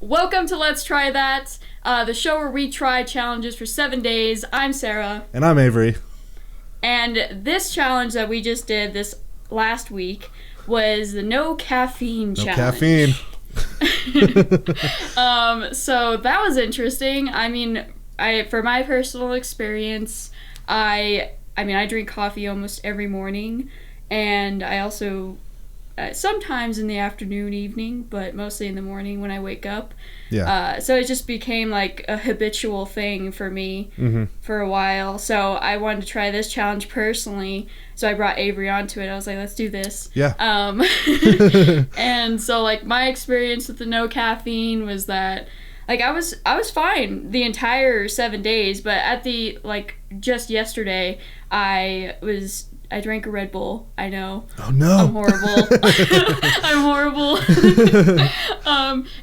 welcome to Let's Try That, the show where we try challenges for 7 days. I'm Sarah. And I'm Avery. And this challenge that we just did this last week was the no caffeine challenge. So that was interesting. I mean, for my personal experience, I drink coffee almost every morning, and I also sometimes in the afternoon, evening, but mostly in the morning when I wake up. Yeah. So it just became like a habitual thing for me for a while. So I wanted to try this challenge personally. So I brought Avery onto it. I was like, let's do this. Yeah. And so like my experience with the no caffeine was that like I was fine the entire 7 days, but at the just yesterday I drank a Red Bull. I know. Oh no. I'm horrible. I'm horrible.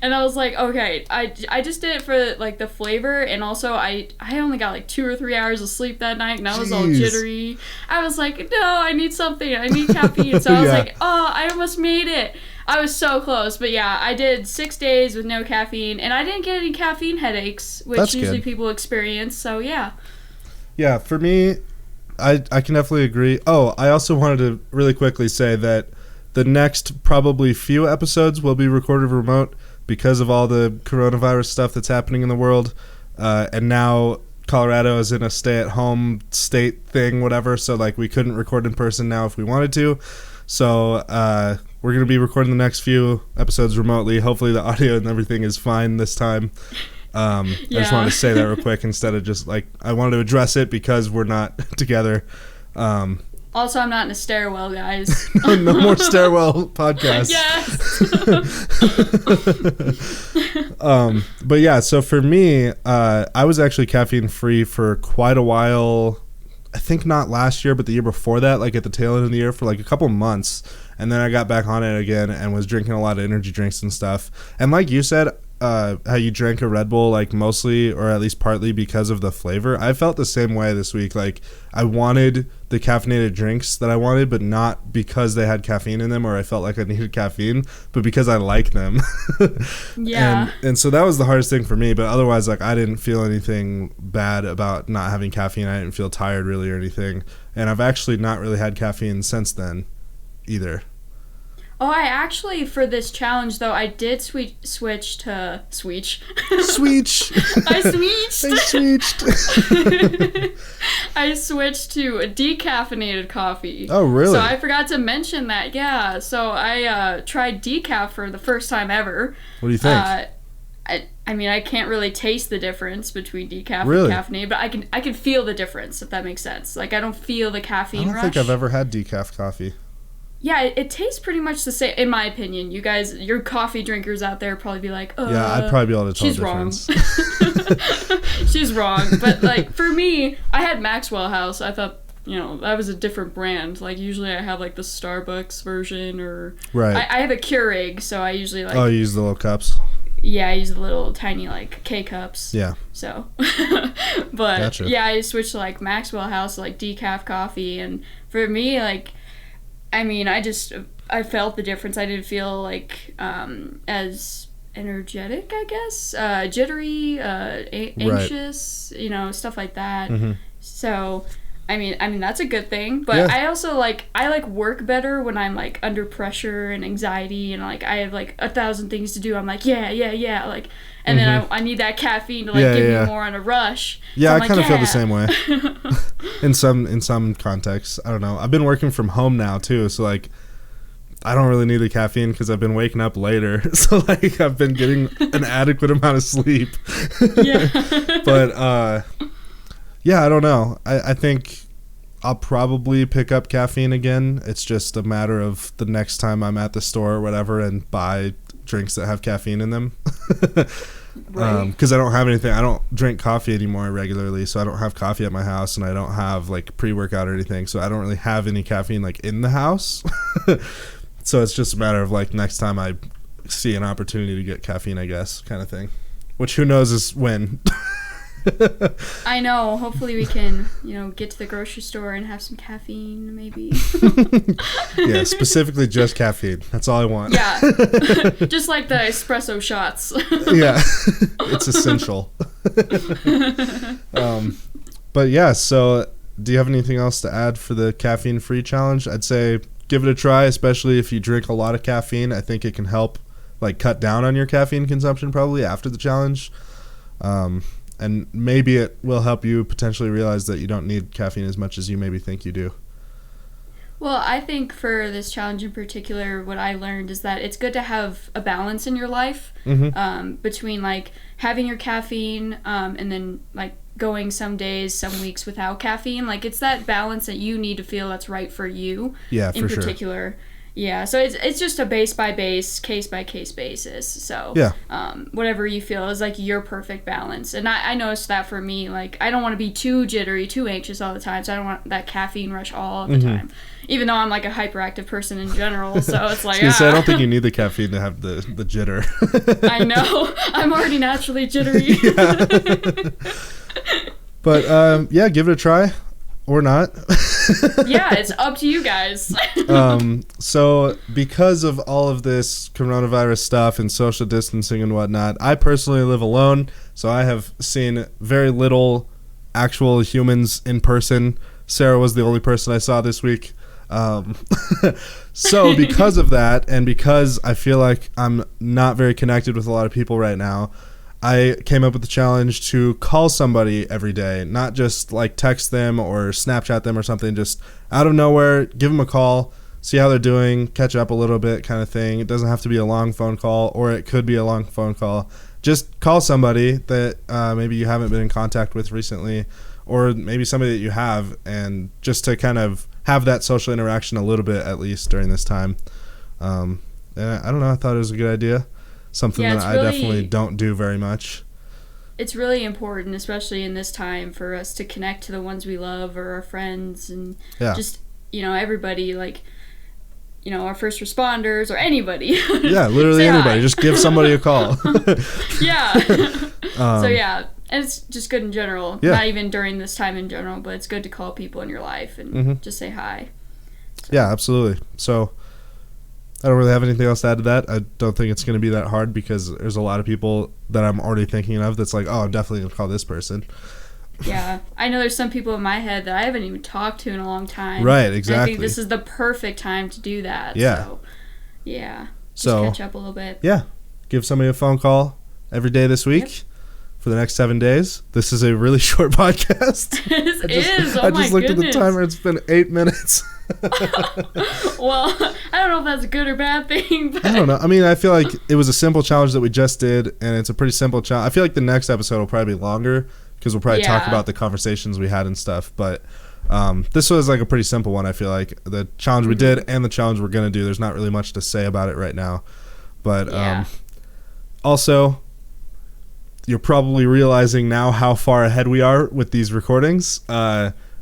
And I was like, okay, I just did it for like the flavor, and also I only got like 2 or 3 hours of sleep that night, and I was all jittery. I was like, no, I need something. I need caffeine. So I was like, oh, I almost made it. I was so close. But yeah, I did 6 days with no caffeine, and I didn't get any caffeine headaches, which That's usually good. people experience. So yeah. Yeah, for me, I can definitely agree. Oh, I also wanted to really quickly say that the next probably few episodes will be recorded remote because of all the coronavirus stuff that's happening in the world. And now Colorado is in a stay-at-home state thing, whatever. So like we couldn't record in person now if we wanted to. So we're going to be recording the next few episodes remotely. Hopefully the audio and everything is fine this time. I just wanted to say that real quick instead of just like I wanted to address it because we're not together. Also, I'm not in a stairwell, guys. No more stairwell podcasts. Yes. But yeah, so for me, I was actually caffeine free for quite a while. I think not last year, but the year before that, like at the tail end of the year for like a couple months. And then I got back on it again and was drinking a lot of energy drinks and stuff. And like you said, how you drank a Red Bull like mostly or at least partly because of the flavor. I felt the same way this week. Like I wanted the caffeinated drinks that I wanted, but not because they had caffeine in them or I felt like I needed caffeine, but because I like them. Yeah. And so that was the hardest thing for me, but otherwise like I didn't feel anything bad about not having caffeine. I didn't feel tired really or anything. And I've actually not really had caffeine since then either. Oh, I actually, for this challenge, though, I did switch to... Switch. I switched. I switched to a decaffeinated coffee. Oh, really? So I forgot to mention that, yeah. So I tried decaf for the first time ever. What do you think? I mean, I can't really taste the difference between decaf Really? and caffeinated, but I can feel the difference, if that makes sense. Like, I don't feel the caffeine rush. I don't think I've ever had decaf coffee. Yeah, it tastes pretty much the same, in my opinion. You guys, your coffee drinkers out there probably be like, yeah, I'd probably be able to tell she's the difference. Wrong. She's wrong. But, like, for me, I had Maxwell House. I thought, that was a different brand. Like, usually I have, like, the Starbucks version or... Right. I have a Keurig, so I usually, like... Oh, you use the little cups? Yeah, I use the little tiny, like, K-cups. Yeah. So. But, gotcha. Yeah, I switched to, like, Maxwell House, like, decaf coffee. And for me, like... I mean, I felt the difference. I didn't feel like as energetic, I guess, jittery, anxious, stuff like that. Mm-hmm. So, I mean that's a good thing. But yeah. I also I work better when I'm like under pressure and anxiety and like I have like 1,000 things to do. I'm like yeah, like, and then I need that caffeine to give me more on a rush. Yeah, so I kind of feel the same way. in some contexts, I don't know. I've been working from home now too, so like I don't really need the caffeine because I've been waking up later. So like I've been getting an adequate amount of sleep. Yeah. But yeah, I don't know. I think I'll probably pick up caffeine again. It's just a matter of the next time I'm at the store or whatever and buy drinks that have caffeine in them. Right. Because I don't have anything. I don't drink coffee anymore regularly, so I don't have coffee at my house, and I don't have like pre-workout or anything, so I don't really have any caffeine like in the house. So it's just a matter of like next time I see an opportunity to get caffeine, I guess, kind of thing. Which who knows is when. I know. Hopefully we can, get to the grocery store and have some caffeine, maybe. Yeah, specifically just caffeine. That's all I want. Yeah. Just like the espresso shots. Yeah. It's essential. But yeah, so do you have anything else to add for the caffeine-free challenge? I'd say give it a try, especially if you drink a lot of caffeine. I think it can help cut down on your caffeine consumption probably after the challenge. And maybe it will help you potentially realize that you don't need caffeine as much as you maybe think you do. Well, I think for this challenge in particular, what I learned is that it's good to have a balance in your life, between having your caffeine and then going some days, some weeks without caffeine. It's that balance that you need to feel that's right for you. Yeah, in for particular. Sure. Yeah, so it's just a base by base, case by case basis. So yeah, whatever you feel is your perfect balance. And I noticed that for me, I don't want to be too jittery, too anxious all the time. So I don't want that caffeine rush all the time. Even though I'm a hyperactive person in general, so it's I don't think you need the caffeine to have the jitter. I know, I'm already naturally jittery. But yeah, give it a try. Or not. Yeah, it's up to you guys. So because of all of this coronavirus stuff and social distancing and whatnot, I personally live alone, so I have seen very little actual humans in person. Sarah was the only person I saw this week. So because of that, and because I feel like I'm not very connected with a lot of people right now, I came up with the challenge to call somebody every day, not just text them or Snapchat them or something, just out of nowhere, give them a call, see how they're doing, catch up a little bit kind of thing. It doesn't have to be a long phone call, or it could be a long phone call. Just call somebody that maybe you haven't been in contact with recently, or maybe somebody that you have, and just to kind of have that social interaction a little bit at least during this time. And I don't know, I thought it was a good idea. Something that I definitely don't do very much. It's really important, especially in this time, for us to connect to the ones we love or our friends and just, everybody, our first responders or anybody. Yeah, literally anybody. Just give somebody a call. Yeah. So, yeah. And it's just good in general. Yeah. Not even during this time in general, but it's good to call people in your life and just say hi. So. Yeah, absolutely. So I don't really have anything else to add to that. I don't think it's going to be that hard because there's a lot of people that I'm already thinking of that's I'm definitely going to call this person. Yeah. I know there's some people in my head that I haven't even talked to in a long time. Right, exactly. And I think this is the perfect time to do that. Yeah. So, yeah. Just catch up a little bit. Yeah. Give somebody a phone call every day this week for the next 7 days. This is a really short podcast. I just looked at the timer. It's been 8 minutes. Well, I don't know if that's a good or bad thing. But I don't know. I mean, I feel like it was a simple challenge that we just did, and it's a pretty simple challenge. I feel like the next episode will probably be longer because we'll probably talk about the conversations we had and stuff. But this was a pretty simple one, I feel like. The challenge we did and the challenge we're going to do, there's not really much to say about it right now. But also, you're probably realizing now how far ahead we are with these recordings.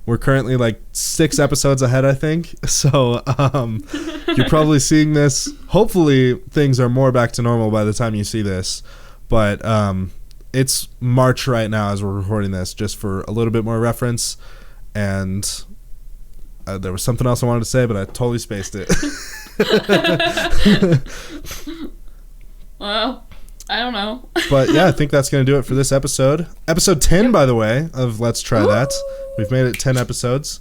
We're currently 6 episodes ahead, I think. So you're probably seeing this. Hopefully things are more back to normal by the time you see this. But it's March right now as we're recording this, just for a little bit more reference. And there was something else I wanted to say, but I totally spaced it. Well, I don't know. But yeah, I think that's going to do it for this episode. Episode 10, by the way, of Let's Try That. We've made it 10 episodes.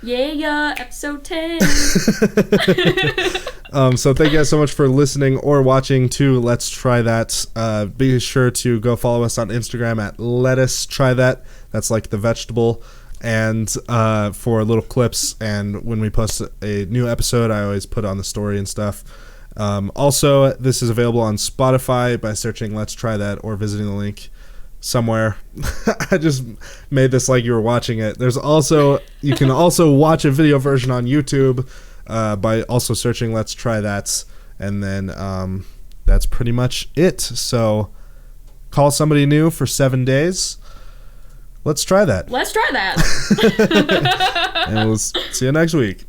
Yeah, episode 10. So thank you guys so much for listening or watching to Let's Try That. Be sure to go follow us on Instagram at Let Us Try That. That's the vegetable. And for little clips, and when we post a new episode, I always put on the story and stuff. Also, this is available on Spotify by searching Let's Try That or visiting the link somewhere. I just made this like you were watching it. You can also watch a video version on YouTube by also searching Let's Try That. And then that's pretty much it. So call somebody new for 7 days. Let's try that. Let's try that. And we'll see you next week.